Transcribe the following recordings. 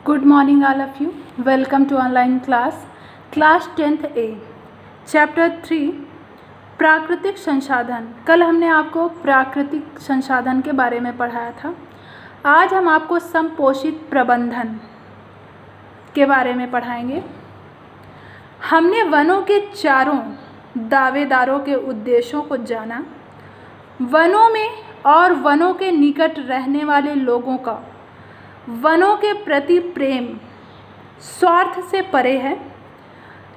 Good morning all of you. Welcome to online class 10th A, chapter 3 प्राकृतिक संसाधन। कल हमने आपको प्राकृतिक संसाधन के बारे में पढ़ाया था। आज हम आपको संपोषित प्रबंधन के बारे में पढ़ाएंगे। हमने वनों के चारों दावेदारों के उद्देश्यों को जाना। वनों में और वनों के निकट रहने वाले लोगों का वनों के प्रति प्रेम स्वार्थ से परे है।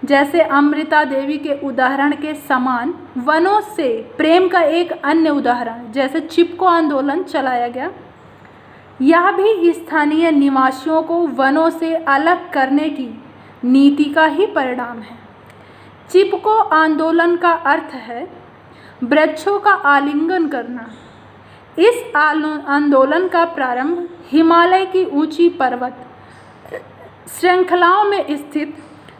जैसे अमृता देवी के उदाहरण के समान वनों से प्रेम का एक अन्य उदाहरण जैसे चिपको आंदोलन चलाया गया। यह भी स्थानीय निवासियों को वनों से अलग करने की नीति का ही परिणाम है। चिपको आंदोलन का अर्थ है वृक्षों का आलिंगन करना। इस आंदोलन का प्रारंभ हिमालय की ऊंची पर्वत श्रृंखलाओं में स्थित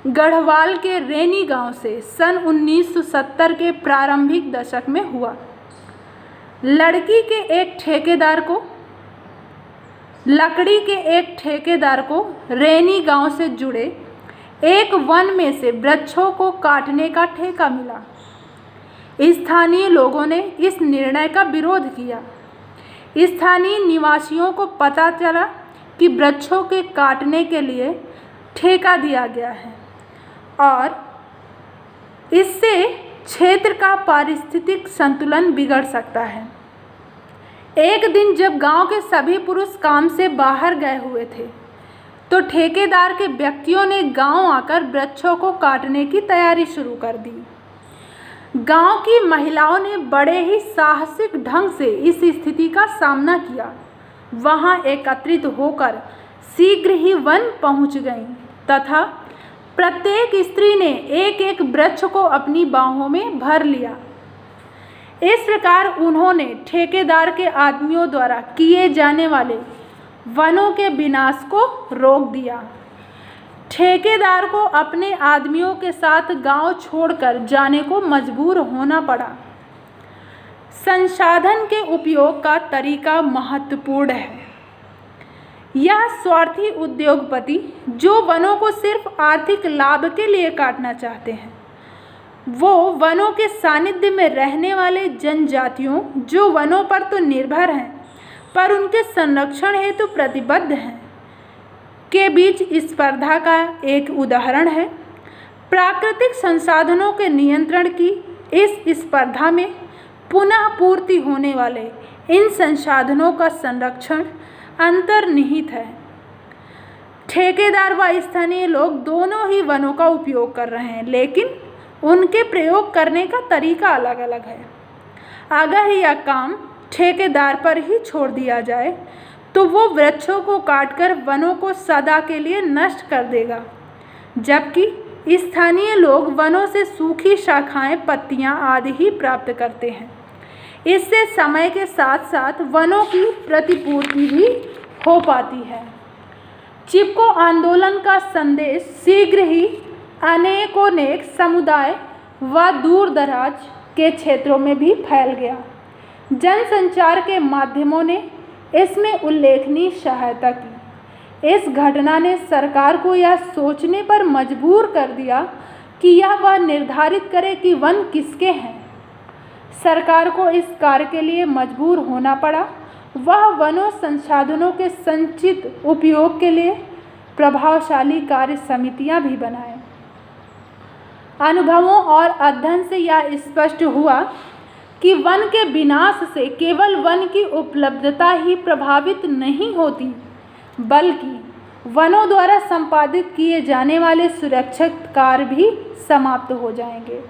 गढ़वाल के रैनी गांव से सन 1970 के प्रारंभिक दशक में हुआ। लकड़ी के एक ठेकेदार को रैनी गांव से जुड़े एक वन में से वृक्षों को काटने का ठेका मिला। स्थानीय लोगों ने इस निर्णय का विरोध किया। स्थानीय निवासियों को पता चला कि वृक्षों के काटने के लिए ठेका दिया गया है और इससे क्षेत्र का पारिस्थितिक संतुलन बिगड़ सकता है। एक दिन जब गांव के सभी पुरुष काम से बाहर गए हुए थे तो ठेकेदार के व्यक्तियों ने गांव आकर वृक्षों को काटने की तैयारी शुरू कर दी। गांव की महिलाओं ने बड़े ही साहसिक ढंग से इस स्थिति का सामना किया। वहां एकत्रित होकर शीघ्र ही वन पहुंच गईं तथा प्रत्येक स्त्री ने एक एक वृक्ष को अपनी बाहों में भर लिया। इस प्रकार उन्होंने ठेकेदार के आदमियों द्वारा किए जाने वाले वनों के विनाश को रोक दिया। ठेकेदार को अपने आदमियों के साथ गांव छोड़कर जाने को मजबूर होना पड़ा। संसाधन के उपयोग का तरीका महत्वपूर्ण है। यह स्वार्थी उद्योगपति जो वनों को सिर्फ आर्थिक लाभ के लिए काटना चाहते हैं, वो वनों के सानिध्य में रहने वाले जनजातियों जो वनों पर तो निर्भर हैं पर उनके संरक्षण हेतु प्रतिबद्ध हैं के बीच स्पर्धा का एक उदाहरण है। प्राकृतिक संसाधनों के नियंत्रण की इस स्पर्धा में पुनः पूर्ति होने वाले इन संसाधनों का संरक्षण अंतर्निहित है। ठेकेदार व स्थानीय लोग दोनों ही वनों का उपयोग कर रहे हैं, लेकिन उनके प्रयोग करने का तरीका अलग अलग है। अगर यह काम ठेकेदार पर ही छोड़ दिया जाए तो वो वृक्षों को काटकर वनों को सदा के लिए नष्ट कर देगा, जबकि स्थानीय लोग वनों से सूखी शाखाएं, पत्तियां आदि ही प्राप्त करते हैं। इससे समय के साथ साथ वनों की प्रतिपूर्ति भी हो पाती है। चिपको आंदोलन का संदेश शीघ्र ही अनेकोनेक समुदाय व दूर दराज के क्षेत्रों में भी फैल गया। जनसंचार के माध्यमों ने इसमें उल्लेखनीय सहायता की। इस घटना ने सरकार को यह सोचने पर मजबूर कर दिया कि यह वह निर्धारित करे कि वन किसके हैं। सरकार को इस कार्य के लिए मजबूर होना पड़ा। वह वनों संसाधनों के संचित उपयोग के लिए प्रभावशाली कार्य समितियां भी बनाए। अनुभवों और अध्ययन से यह स्पष्ट हुआ कि वन के विनाश से केवल वन की उपलब्धता ही प्रभावित नहीं होती, बल्कि वनों द्वारा संपादित किए जाने वाले सुरक्षित कार्य भी समाप्त हो जाएंगे।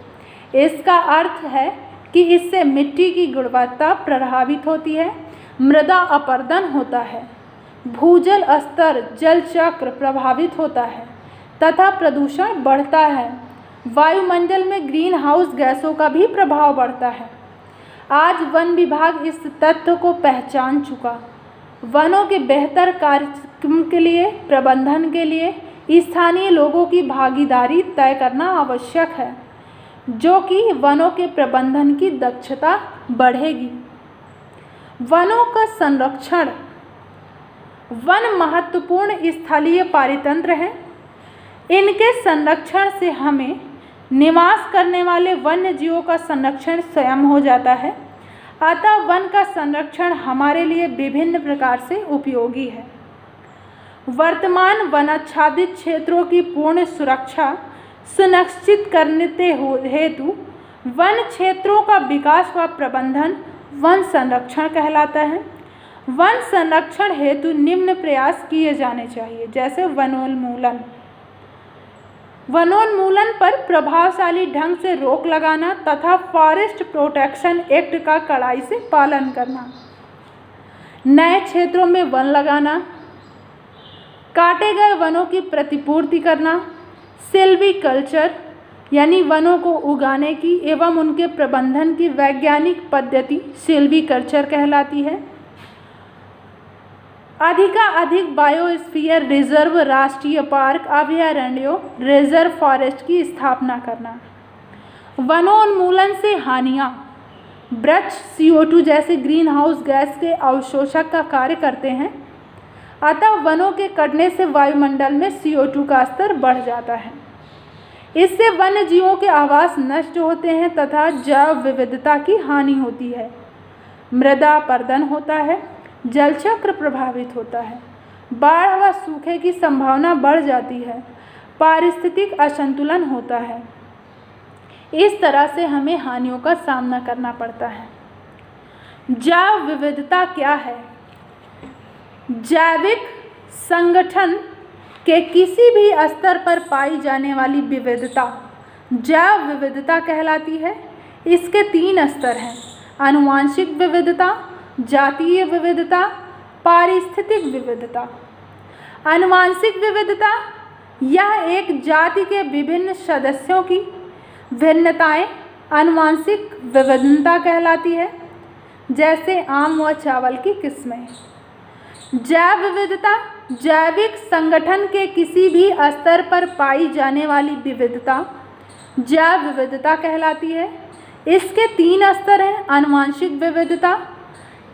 इसका अर्थ है कि इससे मिट्टी की गुणवत्ता प्रभावित होती है, मृदा अपरदन होता है, भूजल स्तर, जल चक्र प्रभावित होता है तथा प्रदूषण बढ़ता है। वायुमंडल में ग्रीन हाउस गैसों का भी प्रभाव बढ़ता है। आज वन विभाग इस तथ्य को पहचान चुका। वनों के बेहतर कार्यक्रम के लिए प्रबंधन के लिए स्थानीय लोगों की भागीदारी तय करना आवश्यक है, जो कि वनों के प्रबंधन की दक्षता बढ़ेगी। वनों का संरक्षण वन महत्वपूर्ण स्थलीय पारितंत्र हैं। इनके संरक्षण से हमें निवास करने वाले वन्य जीवों का संरक्षण स्वयं हो जाता है। अतः वन का संरक्षण हमारे लिए विभिन्न प्रकार से उपयोगी है। वर्तमान वनाच्छादित क्षेत्रों की पूर्ण सुरक्षा सुनिश्चित करने हेतु वन क्षेत्रों का विकास व प्रबंधन वन संरक्षण कहलाता है। वन संरक्षण हेतु निम्न प्रयास किए जाने चाहिए, जैसे वनोन्मूलन। वनोन्मूलन पर प्रभावशाली ढंग से रोक लगाना तथा फॉरेस्ट प्रोटेक्शन एक्ट का कड़ाई से पालन करना। नए क्षेत्रों में वन लगाना, काटे गए वनों की प्रतिपूर्ति करना, सिल्वीकल्चर यानी वनों को उगाने की एवं उनके प्रबंधन की वैज्ञानिक पद्धति सिल्वीकल्चर कहलाती है। अधिकाधिक बायोस्फीयर रिजर्व, राष्ट्रीय पार्क, अभयारण्यों, रिजर्व फॉरेस्ट की स्थापना करना। वनोन्मूलन से हानियाँ: वृक्ष CO2 जैसे ग्रीन हाउस गैस के अवशोषक का कार्य करते हैं। अतः वनों के कटने से वायुमंडल में CO2 का स्तर बढ़ जाता है। इससे वन्य जीवों के आवास नष्ट होते हैं तथा जैव विविधता की हानि होती है। मृदा अपरदन होता है, जल चक्र प्रभावित होता है, बाढ़ व सूखे की संभावना बढ़ जाती है, पारिस्थितिक असंतुलन होता है। इस तरह से हमें हानियों का सामना करना पड़ता है। जैव विविधता क्या है? जैविक संगठन के किसी भी स्तर पर पाई जाने वाली विविधता जैव विविधता कहलाती है। इसके 3 स्तर हैं: आनुवांशिक विविधता, जातीय विविधता, पारिस्थितिक विविधता। आनुवांशिक विविधता यह एक जाति के विभिन्न सदस्यों की भिन्नताएं आनुवांशिक विविधता कहलाती है, जैसे आम व चावल की किस्में। जैव विविधता जैविक संगठन के किसी भी स्तर पर पाई जाने वाली विविधता जैव विविधता कहलाती है। इसके 3 स्तर हैं: आनुवांशिक विविधता,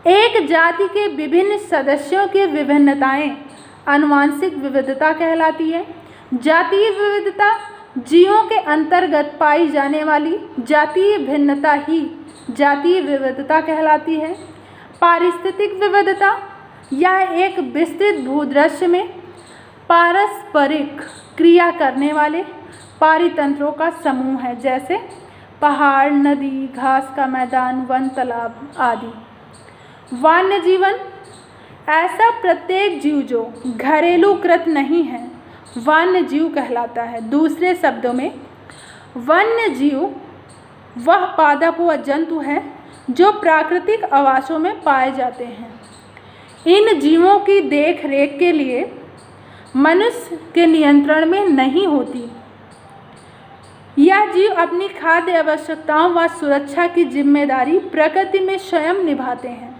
एक जाति के विभिन्न सदस्यों की विभिन्नताएं आनुवांशिक विविधता कहलाती है। जातीय विविधता जीवों के अंतर्गत पाई जाने वाली जातीय भिन्नता ही जातीय विविधता कहलाती है। पारिस्थितिक विविधता यह एक विस्तृत भूदृश्य में पारस्परिक क्रिया करने वाले पारितंत्रों का समूह है, जैसे पहाड़, नदी, घास का मैदान, वन, तालाब आदि। वन्य जीवन ऐसा प्रत्येक जीव जो घरेलूकृत नहीं है वन्य जीव कहलाता है। दूसरे शब्दों में वन्य जीव वह पादप व जंतु है जो प्राकृतिक आवासों में पाए जाते हैं। इन जीवों की देख रेख के लिए मनुष्य के नियंत्रण में नहीं होती। यह जीव अपनी खाद्य आवश्यकताओं व सुरक्षा की जिम्मेदारी प्रकृति में स्वयं निभाते हैं।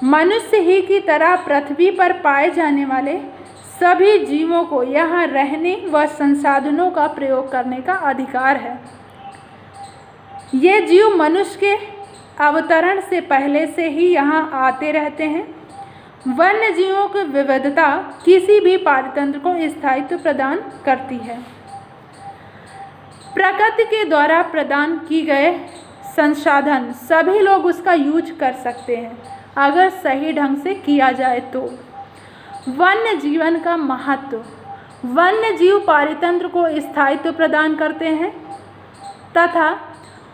मनुष्य ही की तरह पृथ्वी पर पाए जाने वाले सभी जीवों को यहाँ रहने व संसाधनों का प्रयोग करने का अधिकार है। ये जीव मनुष्य के अवतरण से पहले से ही यहाँ आते रहते हैं। वन्य जीवों की विविधता किसी भी पारितंत्र को स्थायित्व प्रदान करती है। प्रकृति के द्वारा प्रदान की गए संसाधन सभी लोग उसका यूज कर सकते हैं अगर सही ढंग से किया जाए तो। वन्य जीवन का महत्व: वन्य जीव पारितंत्र को स्थायित्व प्रदान करते हैं तथा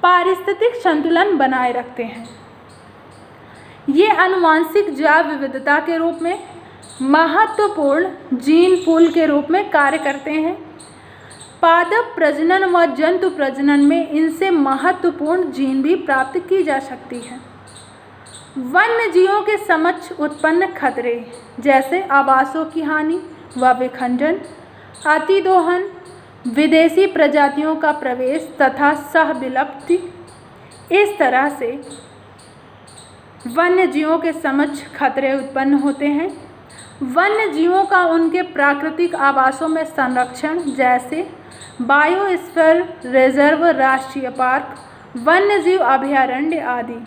पारिस्थितिक संतुलन बनाए रखते हैं। ये आनुवांशिक जैव विविधता के रूप में महत्वपूर्ण जीन पूल के रूप में कार्य करते हैं। पादप प्रजनन व जंतु प्रजनन में इनसे महत्वपूर्ण जीन भी प्राप्त की जा सकती है। वन्य जीवों के समक्ष उत्पन्न खतरे जैसे आवासों की हानि व विखंडन, अतिदोहन, विदेशी प्रजातियों का प्रवेश तथा सहविलुप्ति, इस तरह से वन्य जीवों के समक्ष खतरे उत्पन्न होते हैं। वन्य जीवों का उनके प्राकृतिक आवासों में संरक्षण जैसे बायोस्फीयर रिजर्व, राष्ट्रीय पार्क, वन्य जीव अभयारण्य आदि।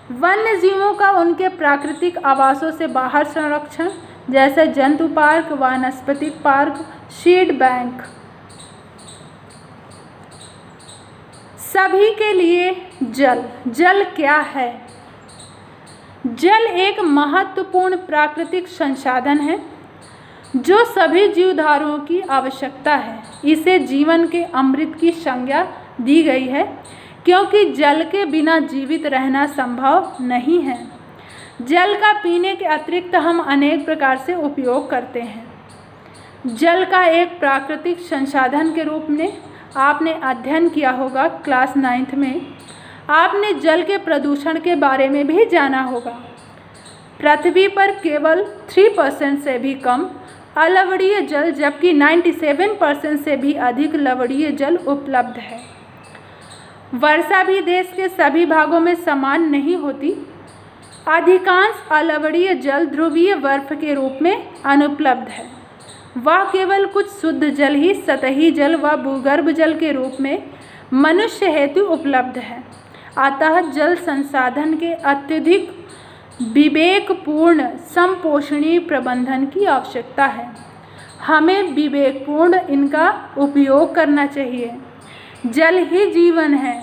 वन्य जीवों का उनके प्राकृतिक आवासों से बाहर संरक्षण, जैसे जंतु पार्क, वानस्पतिक पार्क, सीड बैंक। सभी के लिए जल। जल क्या है? जल एक महत्वपूर्ण प्राकृतिक संसाधन है जो सभी जीवधारुओं की आवश्यकता है। इसे जीवन के अमृत की संज्ञा दी गई है क्योंकि जल के बिना जीवित रहना संभव नहीं है। जल का पीने के अतिरिक्त हम अनेक प्रकार से उपयोग करते हैं। जल का एक प्राकृतिक संसाधन के रूप में आपने अध्ययन किया होगा क्लास 9th में। आपने जल के प्रदूषण के बारे में भी जाना होगा। पृथ्वी पर केवल 3% से भी कम अलवणीय जल, जबकि 97% से भी अधिक लवणीय जल उपलब्ध है। वर्षा भी देश के सभी भागों में समान नहीं होती। अधिकांश अलवणीय जल ध्रुवीय बर्फ के रूप में अनुपलब्ध है। वह केवल कुछ शुद्ध जल ही सतही जल व भूगर्भ जल के रूप में मनुष्य हेतु उपलब्ध है। अतः जल संसाधन के अत्यधिक विवेकपूर्ण संपोषणीय प्रबंधन की आवश्यकता है। हमें विवेकपूर्ण इनका उपयोग करना चाहिए। जल ही जीवन है।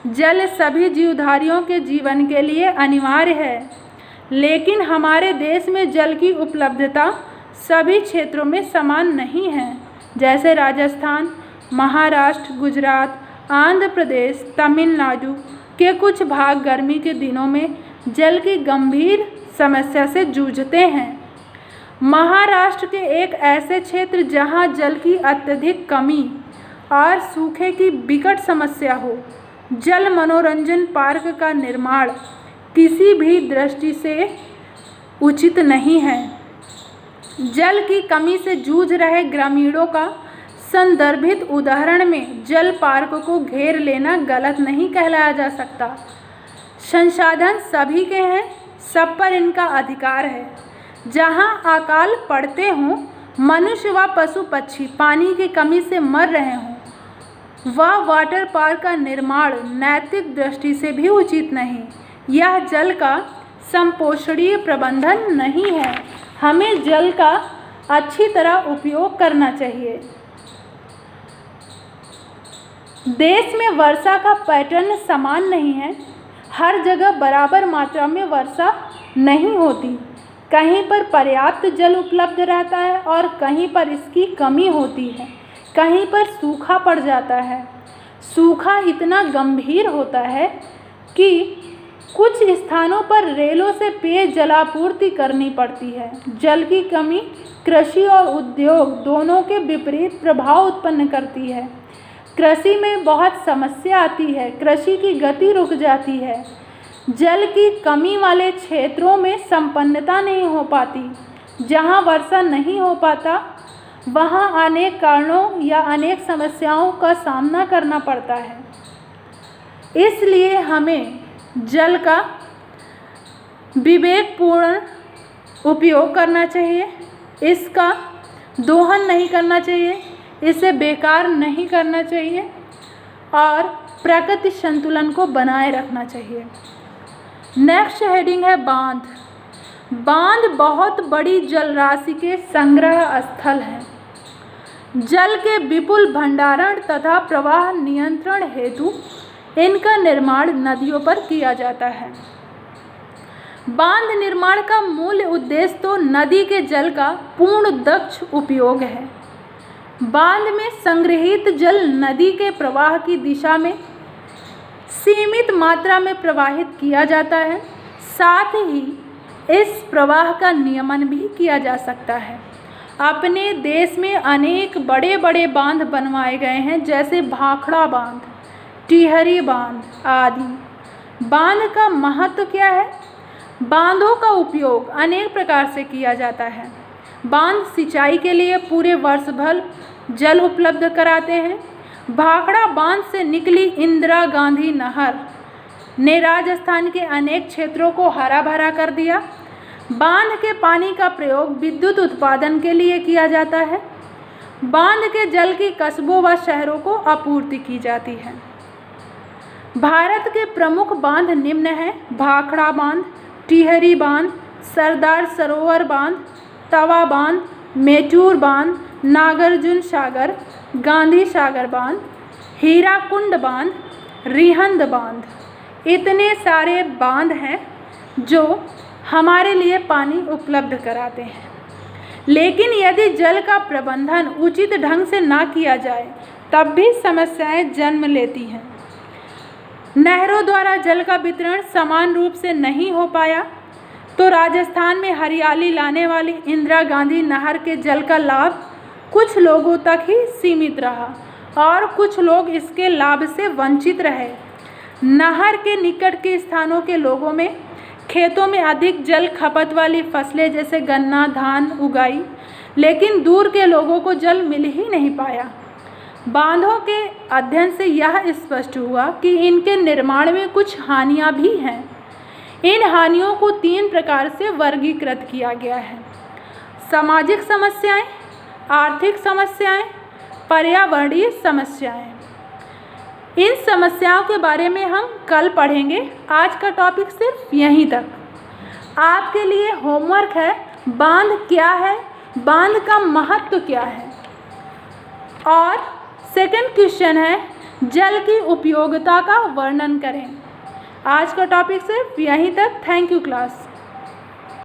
जल सभी जीवधारियों के जीवन के लिए अनिवार्य है, लेकिन हमारे देश में जल की उपलब्धता सभी क्षेत्रों में समान नहीं है। जैसे राजस्थान, महाराष्ट्र, गुजरात, आंध्र प्रदेश, तमिलनाडु के कुछ भाग गर्मी के दिनों में जल की गंभीर समस्या से जूझते हैं। महाराष्ट्र के एक ऐसे क्षेत्र जहां जल की अत्यधिक कमी और सूखे की विकट समस्या हो, जल मनोरंजन पार्क का निर्माण किसी भी दृष्टि से उचित नहीं है। जल की कमी से जूझ रहे ग्रामीणों का संदर्भित उदाहरण में जल पार्क को घेर लेना गलत नहीं कहलाया जा सकता। संसाधन सभी के हैं, सब पर इनका अधिकार है। जहां अकाल पड़ते हों, मनुष्य व पशु पक्षी पानी की कमी से मर रहे हों, वह वाटर पार्क का निर्माण नैतिक दृष्टि से भी उचित नहीं। यह जल का संपोषणीय प्रबंधन नहीं है। हमें जल का अच्छी तरह उपयोग करना चाहिए। देश में वर्षा का पैटर्न समान नहीं है। हर जगह बराबर मात्रा में वर्षा नहीं होती। कहीं पर पर्याप्त जल उपलब्ध रहता है और कहीं पर इसकी कमी होती है। कहीं पर सूखा पड़ जाता है। सूखा इतना गंभीर होता है कि कुछ स्थानों पर रेलों से पेय जलापूर्ति करनी पड़ती है। जल की कमी कृषि और उद्योग दोनों के विपरीत प्रभाव उत्पन्न करती है। कृषि में बहुत समस्या आती है। कृषि की गति रुक जाती है। जल की कमी वाले क्षेत्रों में संपन्नता नहीं हो पाती। जहाँ वर्षा नहीं हो पाता, वहाँ अनेक कारणों या अनेक समस्याओं का सामना करना पड़ता है। इसलिए हमें जल का विवेकपूर्ण उपयोग करना चाहिए। इसका दोहन नहीं करना चाहिए, इसे बेकार नहीं करना चाहिए और प्रकृति संतुलन को बनाए रखना चाहिए। नेक्स्ट हेडिंग है बांध। बांध बहुत बड़ी जल राशि के संग्रह स्थल हैं। जल के विपुल भंडारण तथा प्रवाह नियंत्रण हेतु इनका निर्माण नदियों पर किया जाता है। बांध निर्माण का मूल उद्देश्य तो नदी के जल का पूर्ण दक्ष उपयोग है। बांध में संग्रहित जल नदी के प्रवाह की दिशा में सीमित मात्रा में प्रवाहित किया जाता है। साथ ही इस प्रवाह का नियमन भी किया जा सकता है। अपने देश में अनेक बड़े बड़े बांध बनवाए गए हैं, जैसे भाखड़ा बांध, टिहरी बांध आदि। बांध का महत्व क्या है? बांधों का उपयोग अनेक प्रकार से किया जाता है। बांध सिंचाई के लिए पूरे वर्ष भर जल उपलब्ध कराते हैं। भाखड़ा बांध से निकली इंदिरा गांधी नहर ने राजस्थान के अनेक क्षेत्रों को हरा भरा कर दिया। बांध के पानी का प्रयोग विद्युत उत्पादन के लिए किया जाता है। बांध के जल की कस्बों व शहरों को आपूर्ति की जाती है। भारत के प्रमुख बांध निम्न हैं: भाखड़ा बांध, टिहरी बांध, सरदार सरोवर बांध, तवा बांध, मेचूर बांध, नागार्जुन सागर, गांधी सागर बांध, हीराकुंड बांध, रिहंद बांध। इतने सारे बांध हैं जो हमारे लिए पानी उपलब्ध कराते हैं। लेकिन यदि जल का प्रबंधन उचित ढंग से ना किया जाए तब भी समस्याएं जन्म लेती हैं। नहरों द्वारा जल का वितरण समान रूप से नहीं हो पाया तो राजस्थान में हरियाली लाने वाली इंदिरा गांधी नहर के जल का लाभ कुछ लोगों तक ही सीमित रहा और कुछ लोग इसके लाभ से वंचित रहे। नहर के निकट के स्थानों के लोगों में खेतों में अधिक जल खपत वाली फसलें जैसे गन्ना, धान उगाई, लेकिन दूर के लोगों को जल मिल ही नहीं पाया। बांधों के अध्ययन से यह स्पष्ट हुआ कि इनके निर्माण में कुछ हानियां भी हैं। इन हानियों को 3 प्रकार से वर्गीकृत किया गया है: सामाजिक समस्याएं, आर्थिक समस्याएं, पर्यावरणीय समस्याएं। इन समस्याओं के बारे में हम कल पढ़ेंगे। आज का टॉपिक सिर्फ यहीं तक। आपके लिए होमवर्क है, बांध क्या है, बांध का महत्व क्या है, और सेकंड क्वेश्चन है जल की उपयोगिता का वर्णन करें। आज का टॉपिक सिर्फ यहीं तक। Thank you class.